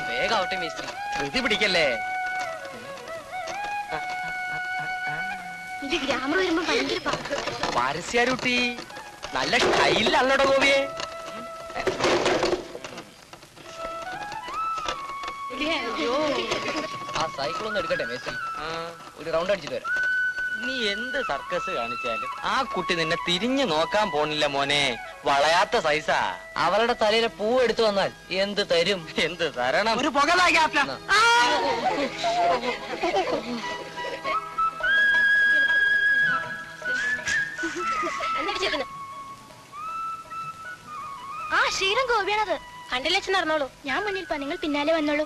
വേഗാവട്ടെ മേസ്ത്രി, ധൃതി പിടിക്കല്ലേ. ഗ്രാമർ വരുമ്പോ ഭയങ്കര പരസ്യാരുട്ടി നല്ല സ്റ്റൈലിലല്ലടോ ഗോപിയെ. ആ സൈക്കിളൊന്നും എടുക്കട്ടെ മേസ്ത്രി, ഒരു റൗണ്ട് അടിച്ചിട്ട് വരാം. നീ എന്ത് സർക്കസ് കാണിച്ചാലും ആ കുട്ടി നിന്നെ തിരിഞ്ഞു നോക്കാൻ പോണില്ല മോനെ. വളയാത്ത സൈസാ. അവളുടെ തലയിലെ പൂ എടുത്തു വന്നാൽ എന്ത് തരും? എന്ത് തരണം? ഒരു പുക ആ ശ്രീരം ഗോപിയാണത്. കണ്ടില്ലച്ഛൻ നടന്നോളൂ, ഞാൻ മുന്നിൽ പോ, നിങ്ങൾ പിന്നാലെ വന്നോളൂ.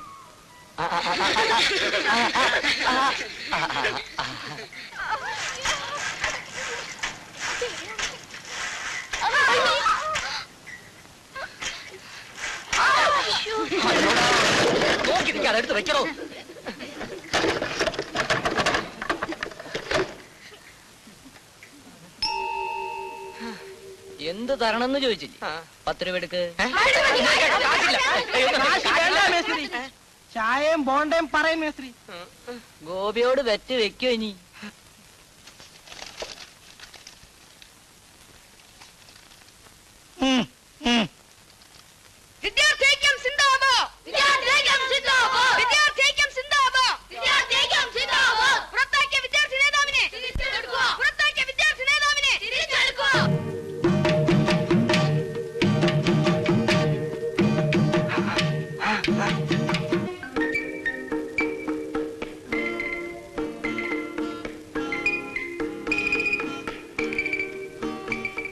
നോക്കി നിൽക്കാതെ എടുത്ത് വെക്കണോ? എന്ത് തരണമെന്ന് ചോദിച്ചില്ലേ? 10 രൂപ എടുക്ക്. ചായയും ബോണ്ടയും പറയും മേസ്ത്രി. ഗോപിയോട് വെറ്റ് വെക്കോ ഇനി?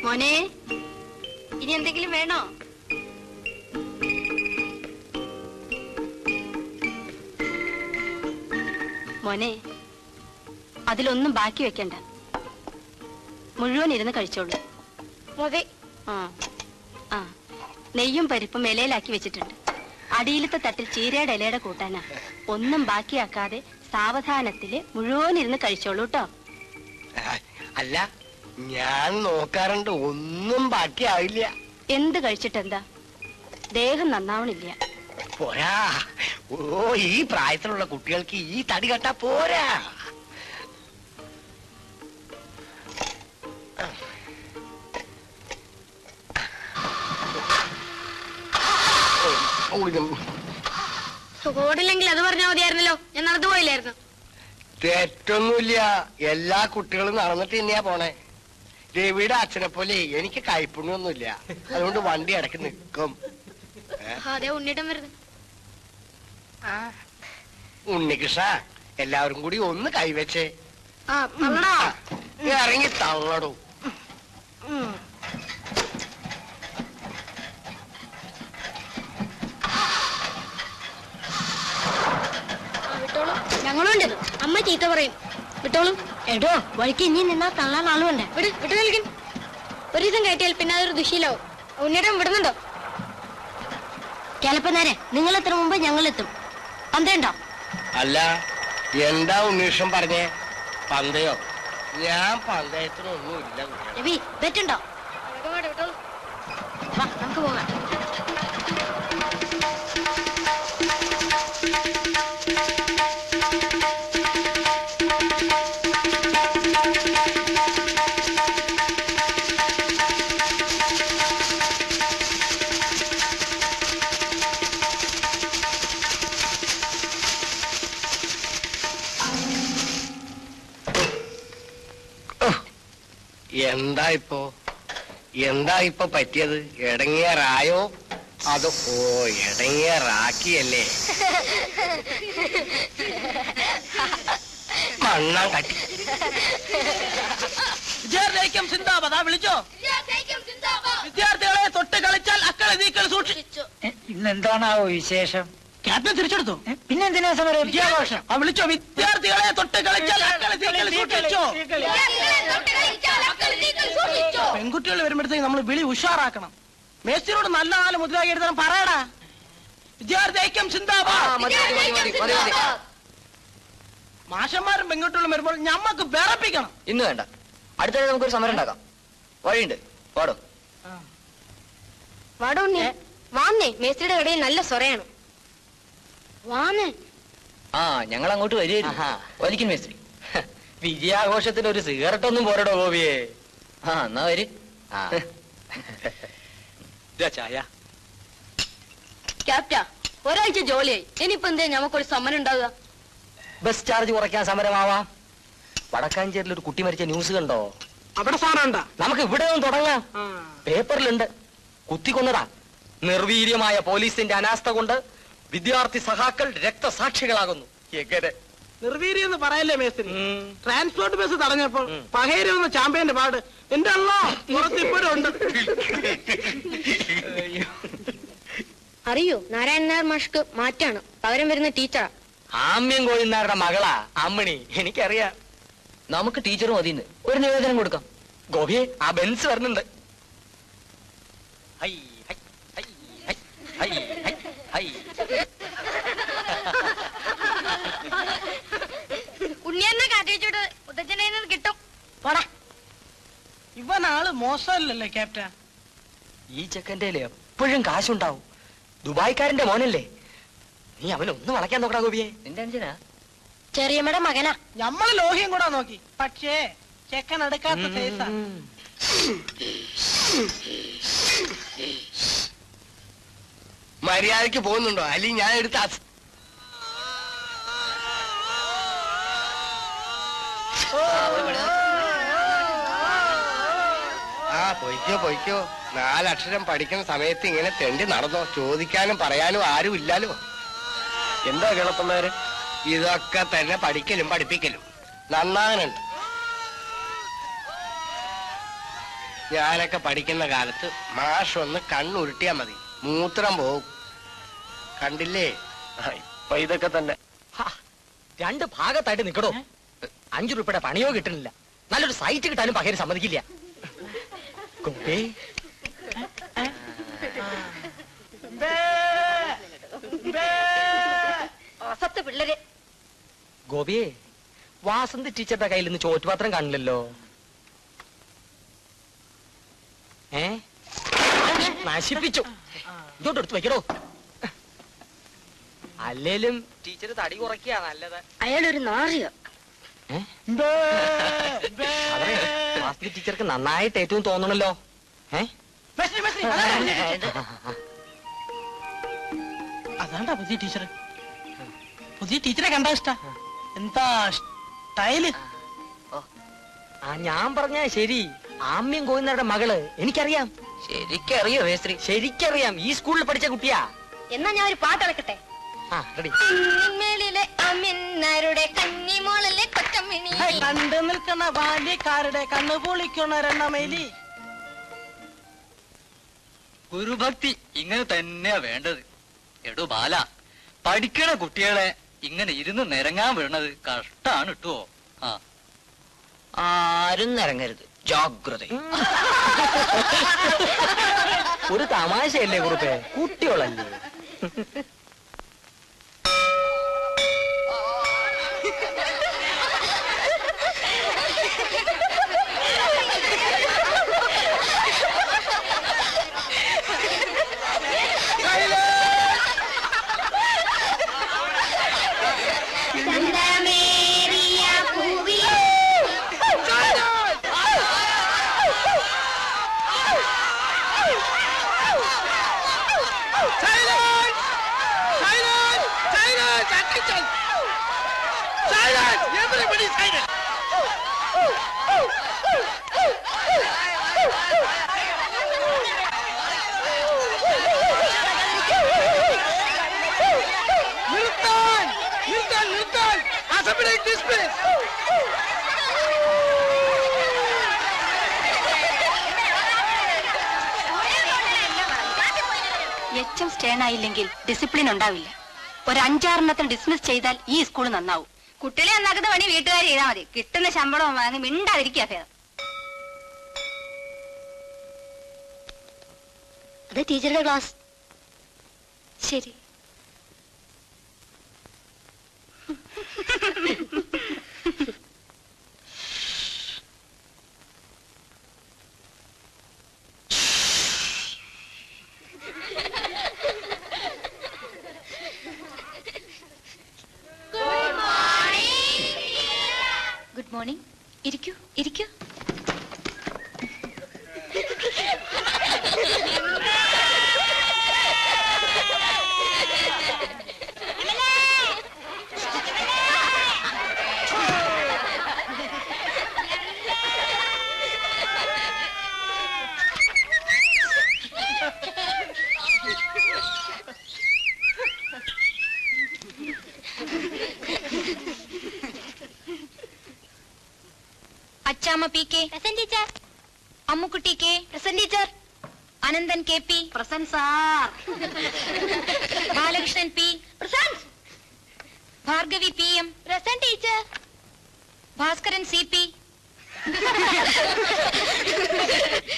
മോനെ, ഇനി എന്തെങ്കിലും വേണോ? മോനെ, അതിലൊന്നും ബാക്കി വെക്കണ്ട, മുഴുവൻ ഇരുന്ന് കഴിച്ചോളൂ. മതി. ആ, നെയ്യും പരിപ്പും ഇലയിലാക്കി വെച്ചിട്ടുണ്ട്. അടിയിലത്തെ തട്ടിൽ ചീരയുടെ ഇലയുടെ കൂട്ടാനാ. ഒന്നും ബാക്കിയാക്കാതെ സാവധാനത്തില് മുഴുവൻ ഇരുന്ന് കഴിച്ചോളൂ കേട്ടോ. അല്ല, ഞാൻ നോക്കാറുണ്ട്, ഒന്നും ബാക്കിയാവില്ല. എന്ത് കഴിച്ചിട്ടെന്താ, ദേഹം നന്നാവണില്ല. പോരാ, ഓ ഈ പ്രായത്തിലുള്ള കുട്ടികൾക്ക് ഈ തടി കെട്ടാ പോരാ. സുഖോടില്ലെങ്കിൽ അത് പറഞ്ഞാൽ മതിയായിരുന്നല്ലോ, ഞാൻ നടന്നു പോയില്ലായിരുന്നു. തെറ്റൊന്നുമില്ല, എല്ലാ കുട്ടികളും നടന്നിട്ട് തന്നെയാ പോണേ. രവിയുടെ അച്ഛനെ പോലെ എനിക്ക് കൈപ്പുണ്യൊന്നുമില്ല, അതുകൊണ്ട് വണ്ടി ഇടയ്ക്ക് നിൽക്കും. അതെ ഉണ്ണിട്ടം വരുന്നു. ഉണ്ണികൃഷ്ണ, എല്ലാവരും കൂടി ഒന്ന് കൈവച്ചേ. തള്ളടാ. ഇറങ്ങി തള്ളടൂ. ഞങ്ങളുണ്ട്. അമ്മ ചീത്ത പറയും, വിട്ടോളും. എടോ, വഴിക്ക് ഇനി നിന്നാ തള്ളാൻ ആളുണ്ട്. വിട്ടു നിൽക്കും. ഒരു ദിവസം കയറ്റിയാൽ പിന്നെ അതൊരു ദുശീലാവും. ഉണ്ണിട്ടം വിടുന്നുണ്ടോ? ചിലപ്പോ നേരെ നിങ്ങൾ എത്ര മുമ്പ് ഞങ്ങൾ എത്തും. പന്തയുണ്ടോ? അല്ല, എന്താ ഉണ്ണീഷം പറഞ്ഞേ? പന്തയോ? ഞാൻ പന്തയത്തിനൊന്നുമില്ല. രവി, ബെറ്റുണ്ടോ? വിട്ടോളൂ. വാ, നമുക്ക് പോകാം. എന്താ ഇപ്പൊ പറ്റിയത്? ഇടങ്ങേറായോ? അത് ഇടങ്ങേറാക്കിയല്ലേ? മണ്ണാൻ കട്ടി. വിദ്യാർത്ഥിക്കും സിന്ദാബാദ്. ആ വിളിച്ചോ? വിദ്യാർത്ഥികളെ തൊട്ട് കളിച്ചാൽ അക്കളെ നീക്കൾ സൂക്ഷിച്ചു. ഇന്നെന്താണാവോ വിശേഷം? ക്യാപ്റ്റൻ തിരിച്ചെടുത്തു. പിന്നെന്തിനാ സമരം? വിദ്യാഘോഷം. ആ വിളിച്ചോ? വിദ്യാർത്ഥികളെ തൊട്ട് കളിച്ചാൽ അക്കളെ നീക്കൾ സൂക്ഷിച്ചു. പെൺകുട്ടികൾ വരുമ്പോഴത്തേക്ക് നമ്മൾ വിളി ഉഷാറാക്കണം. മേസ്തിരോട് നല്ല നാല് മുദ്രാക്കി എടുത്താലും പറയടാ. വിദ്യാർത്ഥി ഐക്യം സിന്ദാബാദ്. മാഷന്മാരും പെൺകുട്ടികളും വരുമ്പോൾ ഞമ്മക്ക് വിറപ്പിക്കണം. ഇന്ന് വേണ്ട, അടുത്ത നമുക്കൊരു സമരം ഉണ്ടാക്കാം. വഴിയുണ്ട്, പാടോ. വാടോ ഉണ്ണി. വാന്നേ, മേസ്ത്രിയുടെ കടയിൽ നല്ല സൊറയാണ്. വാന്നേ. ആ ഞങ്ങൾ അങ്ങോട്ട് വരികയായിരുന്നു. ആഹാ. വലിക്കും മേസ്ത്രി. വിജയാഘോഷത്തിന് ഒരു സിഗരറ്റ് ഒന്നും പോരടോ ഗോപിയെ. ആ എന്നാ വര്. ആ. ഇതാ ചായ. ക്യാപ്റ്റാ, ഒരാഴ്ച ജോലിയായി. ഇനിയിപ്പോ എന്തേ നമുക്കൊരു സമ്മനം ഉണ്ടാവുക? ബസ് ചാർജ് കുറയ്ക്കാൻ സമരമാവാം. വടക്കാഞ്ചേരിയിൽ ഒരു കുട്ടി മരിച്ച ന്യൂസ് കണ്ടോ? അവിടെ സാധനം ഉണ്ടാ? നമുക്ക് ഇവിടെ ഒന്നും തുടങ്ങാം. പേപ്പറിലുണ്ട്. കുത്തിക്കൊന്നതാ. നിർവീര്യമായ പോലീസിന്റെ അനാസ്ഥ കൊണ്ട് വിദ്യാർത്ഥി സഹാക്കൾ രക്തസാക്ഷികളാകുന്നു. എങ്ങനെ? നിർവീര്യം എന്ന് പറയല്ലേ മേസ്ത്രി? ട്രാൻസ്പോർട്ട് ബസ് തടഞ്ഞപ്പോൾ പകരം വന്ന ചാമ്പ്യന്റെ പാട് എന്റെ അല്ലോ പുറത്തിപ്പോഴും ഉണ്ട്. അറിയോ, നാരായണൻ നായർ മാഷ്ക്ക് മാറ്റാണ്. പകരം വരുന്ന ടീച്ചറാ. ആമ്യം കോഴിനാരുടെ മകളാ അമ്മിണി. എനിക്കറിയാം. നമുക്ക് ടീച്ചർ മതിന്ന് ഒരു നിവേദനം കൊടുക്കാം. ഗോപിയെ, ആ ബെൻസ് വരുന്നുണ്ട്. Hi, hi, hi, hi, hi, hi, hi. ഉണ്ണിയെന്നെ കാട്ടിച്ചോട്ട് മുത്തച്ഛനെ കിട്ടും. ഇവനാള് മോശമല്ലല്ലേ ക്യാപ്റ്റൻ? ഈ ചെക്കൻ്റെ എപ്പോഴും കാശുണ്ടാവും. ദുബായ്ക്കാരന്റെ മോനല്ലേ? നീ അവനൊന്ന് വളയ്ക്കാൻ നോക്കടാ ഗോപിയെ. നിന്റെ അനുജനാ? ചെറിയമ്മയുടെ മകനാ. നമ്മള് ലോഹ്യം കൂടാ നോക്കി, പക്ഷേ ചെക്കൻ എടുക്കാത്ത സൈസാ. മര്യാദക്ക് പോകുന്നുണ്ടോ? അല്ലെങ്കിൽ ഞാൻ എടുത്ത ആ പൊയ്ക്കോ പൊയ്ക്കോ. 4 അക്ഷരം പഠിക്കുന്ന സമയത്ത് ഇങ്ങനെ തെണ്ടി നടന്നോ? ചോദിക്കാനും പറയാനും ആരും ഇല്ലാലോ. എന്താ കേളപ്പന്മാര്? ഇതൊക്കെ തന്നെ പഠിക്കലും പഠിപ്പിക്കലും നന്നാകുന്നുണ്ട്. ഞാനൊക്കെ പഠിക്കുന്ന കാലത്ത് മാഷ് ഒന്ന് കണ്ണുരുട്ടിയാ മതി, മൂത്രം പോവും. കണ്ടില്ലേ? ഇപ്പൊ ഇതൊക്കെ തന്നെ. 2 ഭാഗത്തായിട്ട് നിക്കടോ. 5 രൂപയുടെ പണിയോ കിട്ടുന്നില്ല. നല്ലൊരു സൈറ്റ് കിട്ടാനും പകരം സമ്മതിക്കില്ല. ഗോപി, അസത്ത് പിള്ളേരെ. ഗോപിയെ, വാസന്തി ടീച്ചറുടെ കയ്യിൽ നിന്ന് ചോറ്റുപാത്രം കാണില്ലല്ലോ. നശിപ്പിച്ചു. ഇതോട്ട് എടുത്ത് വെക്കടോ. അല്ലേലും ടീച്ചർ തടി കുറയ്ക്കാ നല്ലത്. അയാളൊരു നാറിയ. വാസന്തി ടീച്ചർക്ക് നന്നായിട്ട് ഏറ്റവും തോന്നണല്ലോ. അതാണ്ടാ പുതിയ ടീച്ചർ. പുതിയ ടീച്ചറെ കണ്ടാ ഇഷ്ട? എന്താ സ്റ്റൈല്! ഞാൻ പറഞ്ഞ ശരി. ആമ്യം കോയിന്നവരുടെ മകള് എനിക്കറിയാം. ശരിക്കറിയോ മേസ്ത്രി? ശരിക്കറിയാം. ഈ സ്കൂളിൽ പഠിച്ച കുട്ടിയാ. എന്നാ ഞാൻ ഒരു പാട്ട് അളക്കട്ടെ. റെഡി. മേളിലെ അമ്മിന്നാരുടെ കന്നിമോളല്ലേ കൊച്ചമ്മിണി. കണ്ടു നിൽക്കുന്ന ബാല്യക്കാരുടെ കണ്ണു പൊളിക്കണ രണ്ണമേലി. ഗുരുഭക്തി ഇങ്ങനെ തന്നെയാ വേണ്ടത്. എടോ ബാല, പഠിക്കണ കുട്ടികളെ ഇങ്ങനെ ഇരുന്ന് നിരങ്ങാൻ വീണത് കഷ്ടാണ് ഇട്ടോ. ആരും നിരങ്ങരുത്, ജാഗ്രത. ഒരു തമാശയല്ലേ കുറുപ്പേ? കുട്ടികളല്ലേ? എച്ചും സ്റ്റേൺ ആയില്ലെങ്കിൽ ഡിസിപ്ലിൻ ഉണ്ടാവില്ല. ഒരു 5-6 ഡിസ്മിസ് ചെയ്താൽ ഈ സ്കൂൾ നന്നാവും. കുട്ടികളെ നന്നാക്കുന്ന പണി വീട്ടുകാർ ചെയ്താൽ മതി. കിട്ടുന്ന ശമ്പളം വാങ്ങി മിണ്ടാതിരിക്കുക ഭേദം. അത് ടീച്ചറുടെ ക്ലാസ്. ശരി. Good morning. ഇരിക്കൂ ഇരിക്കൂ. Achamma P K present teacher. Ammukutty K present teacher. Ananthan K P present sir. Balakrishnan P present. Bhargavi P M present teacher. Bhaskaran C P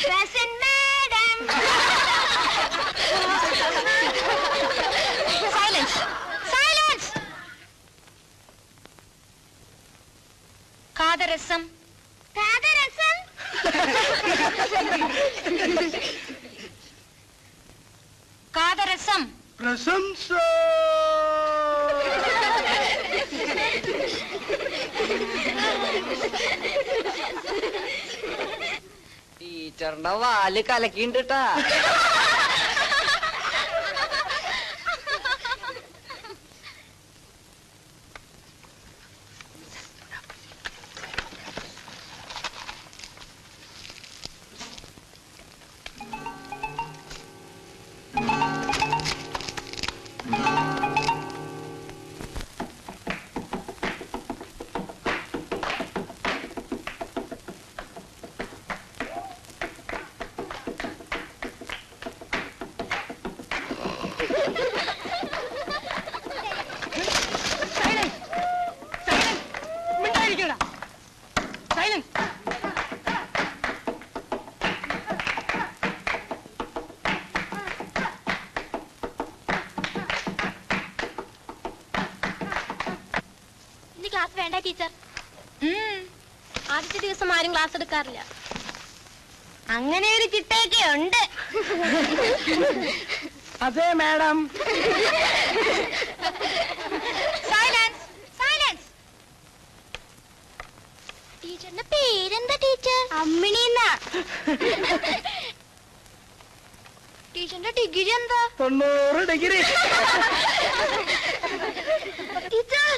present madam. Silence silence. കാദരസം കാദരസം. കാദരസം പ്രശംസ. ടീച്ചറിന്റെ വാല് കലക്കിണ്ടിട്ടാ. ക്ലാസ് വേണ്ട ടീച്ചർ. ആദ്യത്തെ ദിവസം ആരും ക്ലാസ് എടുക്കാറില്ല. അങ്ങനെ ഒരു ചിട്ടയൊക്കെ ഉണ്ട്. അതെ മാഡം. Silence silence. ടീച്ചറിന്റെ പേരെന്താ ടീച്ചർ? അമ്മിണി എന്നാ. ടീച്ചറിന്റെ ഡിഗ്രി എന്താ? 90 ഡിഗ്രി. ടീച്ചർ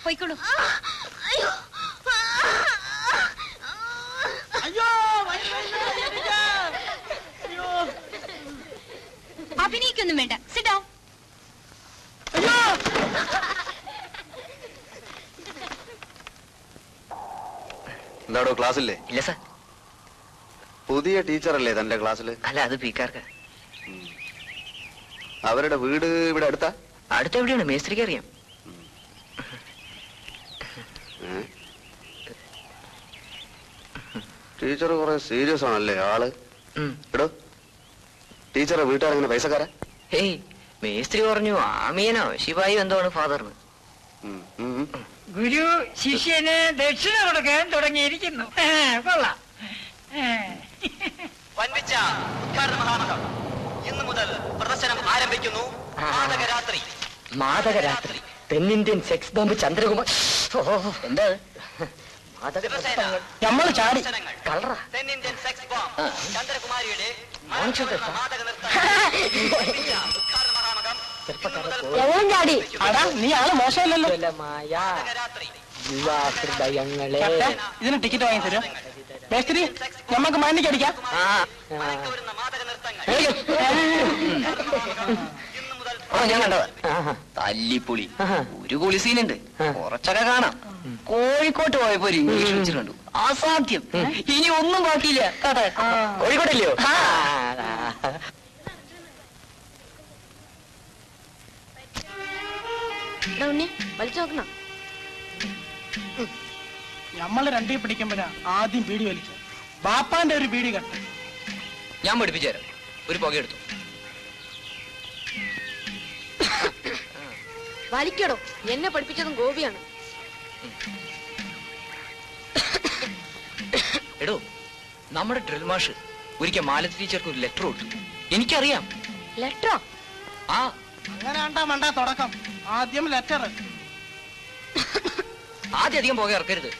പോയിക്കോളൂ. അഭിനയിക്കൊന്നും വേണ്ട. Sit down. എന്താടോ ക്ലാസ്സില്ലേ? ഇല്ല സാർ. പുതിയ ടീച്ചറല്ലേ തന്റെ ക്ലാസ്സില്? അല്ല, അത് പീക്കാർക്ക്. അവരുടെ വീട് ഇവിടെ അടുത്താ? അടുത്തെവിടെയാണ്? മേസ്ത്രിക്ക് അറിയാം. ടീച്ചർ കുറെ സീരിയസ് ആണല്ലേ ആള്. എടോ, ടീച്ചറെ വീട്ടുകാരെങ്ങനെ പൈസക്കാരാ? ഏയ്, മേസ്ത്രി പറഞ്ഞു ആമീനോ ശിവായി എന്താണ് ഫാദറിന്. ഗുരു ശിഷ്യന് ദക്ഷിണ കൊടുക്കാൻ തുടങ്ങിയിരിക്കുന്നു. കൊള്ളാം. വൻപിച്ച ഉദ്ഘാടന മഹാമകം ഇന്നു മുതൽ പ്രദർശനം ആരംഭിക്കുന്നു. മാദകരാത്രി. മാദകരാത്രി. തെന്നിന്ത്യൻ സെക്സ് ബോംബ് ചന്ദ്രകുമാർ. എന്താ നമ്മള് ചാടി കളറാ. തെന്നിന്ത്യൻ സെക്സ് ബോംബ് ചന്ദ്രകുമാരിയുടെ ചാടി. അടാ, നീ ആള് മോശമല്ലല്ലോ. യുവാഹൃദയങ്ങളെ. ഇതിന് ടിക്കറ്റ് വാങ്ങി തരും മേസ്ത്രി. നമുക്ക് മണ്ണിക്ക് അടിക്കാം. ഞാൻ കണ്ടത് തല്ലിപ്പൊളി. ഒരു കുളി സീനുണ്ട്, കുറച്ചൊക്കെ കാണാം. കോഴിക്കോട്ട് പോയപ്പോ ഒരു ഇംഗ്ലീഷ് പിക്ചർ കണ്ടു, അസാധ്യം. ഇനി ഒന്നും ബാക്കിയില്ല. കോഴിക്കോട്ടല്ലയോ? വലിച്ചു നോക്കണം. നമ്മള് രണ്ടേ പിടിക്കുമ്പോഴാ ആദ്യം ബീഡി വലിച്ചു. ബാപ്പാന്റെ ഒരു ബീഡി കട്ടു. ഞാൻ പഠിപ്പിച്ചു തരാം. ഒരു പുകയെടുത്തു. വലിക്കടോ. എന്നെ പഠിപ്പിച്ചതും ഗോപിയാണ്. എടോ, നമ്മുടെ ഡ്രിൽ മാഷ് ഒരിക്കൽ മാലതി ടീച്ചർക്ക് ഒരു ലെറ്റർ കൊടുത്തു. എനിക്കറിയാം. ലെറ്ററോ? ആ അങ്ങനെ വേണ്ട തുടക്കം. ആദ്യം ലെറ്റർ. ആദ്യം അധികം പോകെ ഇറക്കരുത്.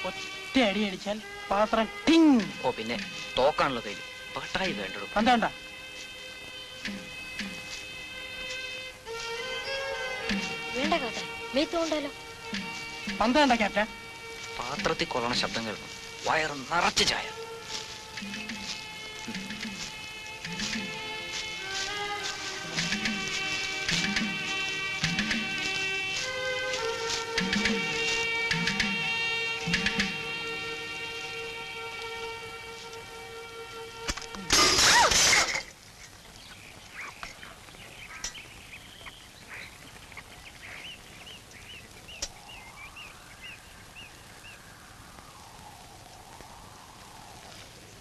ഒറ്റ അടി അടിച്ചാൽ പാത്രം ടിങ്. ഓ പിന്നെ തോക്കാണല്ലോ കയ്യിൽ. പട്ടായി വേണ്ടോ? എന്താ വേണ്ട കേട്ടെ, മേത്തോണ്ടല്ലോ. പന്തണ്ട ക്യാപ്റ്റൻ. പാത്രത്തിൽ കൊള്ളണ ശബ്ദം കേൾക്കും. വയറ് നിറച്ച് ചായ.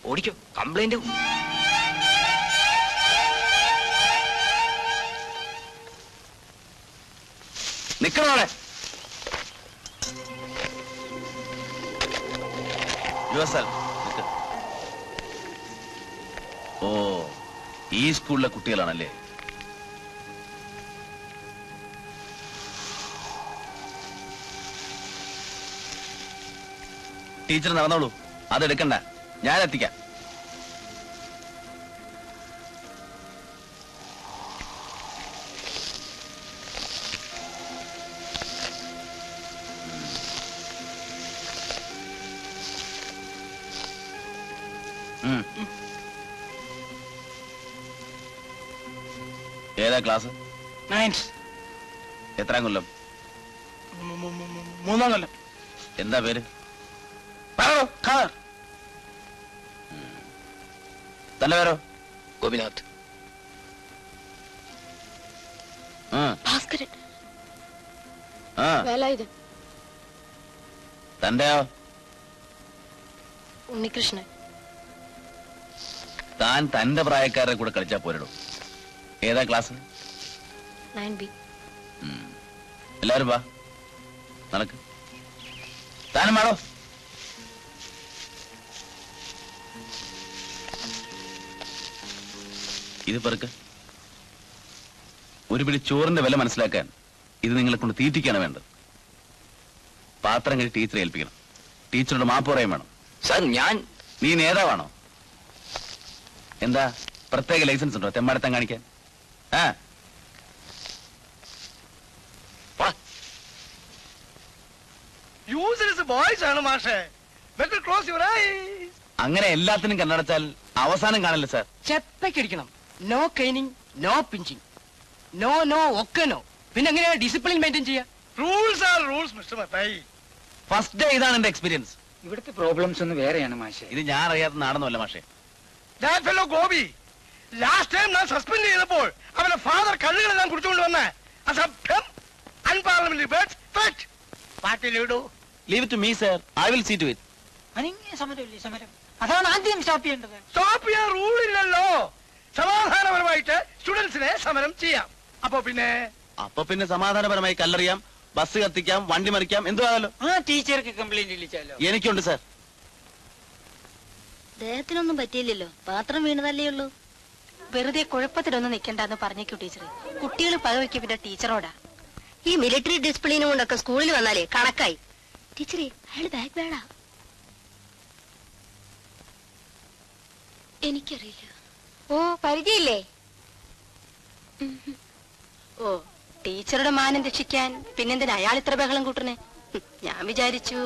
ഓടിക്കോ, കംപ്ലൈന്റ്. നിക്കണോടെ. ഓ, ഈ സ്കൂളിലെ കുട്ടികളാണല്ലേ? ടീച്ചർ നടന്നോളൂ, അതെടുക്കണ്ട, ഞാൻ എത്തിക്കാം. ഏതാ ക്ലാസ്? 9th. എത്രാം കൊല്ലം? 3ാം കൊല്ലം. എന്താ പേര്? തന്റെ പേരോ? ഗോപിനാഥ്. ഭാസ്കരൻ. തന്റെയോ? ഉണ്ണികൃഷ്ണൻ. താൻ തന്റെ പ്രായക്കാരുടെ കൂടെ കളിച്ചാ പോരടോ. ഏതാ ക്ലാസ്? 9B. എല്ലാരും വാ, നടക്ക്. താനും വേണോ? ഇത് പെറുക്ക്. ഒരു പിടി ചോറിന്റെ വില മനസ്സിലാക്കാൻ ഇത് നിങ്ങളെ കൊണ്ട് തീറ്റിക്കാണ് വേണ്ടത്. പാത്രം കഴിച്ച് ടീച്ചറെ ഏൽപ്പിക്കണം. ടീച്ചറുടെ മാപ്പ് പറയാൻ വേണം. സാർ, നീ നേതാവാണോ? എന്താ പ്രത്യേക ലൈസൻസ് ഉണ്ടോ തെമ്മാടത്തം കാണിക്കാൻ? അങ്ങനെ എല്ലാത്തിനും കണ്ണടച്ചാൽ അവസാനം കാണില്ല സാർ. ചെപ്പയ്ക്കടിക്കണം. No caning, no pinching, no ഒക്കെ നോ. പിന്നെ എങ്ങനെയാ ഡിസിപ്ലിൻ മെയിൻറ്റെയിൻ ചെയ്യാ? Rules are rules mister Mathai. First day ഇതാണ് എന്റെ എക്സ്പീരിയൻസ്. ഇവിടുത്തെ പ്രോബ്ലംസ് ഒന്നും വേറെയാണ് മാഷെ. ഇത് ഞാൻ അറിയാത്ത നാടൊന്നുമല്ല മാഷെ. That fellow Gopi last time ഞാൻ സസ്പെൻഡ് ചെയ്തപ്പോൾ അവന്റെ ഫാദർ കള്ളുകളെല്ലാം കുടിച്ചുകൊണ്ട് വന്ന അസഭ്യം unparliamentary words threat. What will you do? Leave it to me, sir. I will see to it. അനങ്ങിയ സമരമില്ലേ സമരം? അതാണ് ആദ്യം സ്റ്റോപ്പ് ചെയ്യേണ്ടത്. സ്റ്റോപ്പ് ചെയ്യാൻ റൂൾ ഇല്ലല്ലോ. സമാധാനപരമായിട്ട് സ്റ്റുഡൻസിനെ സമരം ചെയ്യാം. അപ്പൊ പിന്നെ സമാധാനപരമായി കല്ലെറിയാം, ബസ് കത്തിക്കാം, വണ്ടി മറിക്കാം, എന്തുവാണല്ലോ. ആ ടീച്ചർക്ക് കംപ്ലൈന്റ് ഇല്ലാലോ? എനിക്കുണ്ട് സാർ. ദേഹത്തിനൊന്നും പറ്റിയില്ലല്ലോ, പാത്രം വീണതല്ലേ ഉള്ളൂ. വെറുതെ കുഴപ്പത്തിലൊന്നും നിൽക്കണ്ടെന്ന് പറഞ്ഞേക്കൂ ടീച്ചറെ. കുട്ടികൾ പകവയ്ക്കും പിന്നെ ടീച്ചറോടാ. ഈ മിലിറ്ററി ഡിസിപ്ലിനും കൊണ്ടൊക്കെ സ്കൂളിൽ വന്നാലേ കണക്കായി. ടീച്ചറെ, അയാൾ ബാക്ക് വേടാ. എനിക്കറിയില്ല. ഓ, പരിചയമില്ലേ? ഓ, ടീച്ചറുടെ മാനം രക്ഷിക്കാൻ പിന്നെന്തിനാ അയാൾ ഇത്ര ബഹളം കൂട്ടണേ? ഞാൻ വിചാരിച്ചു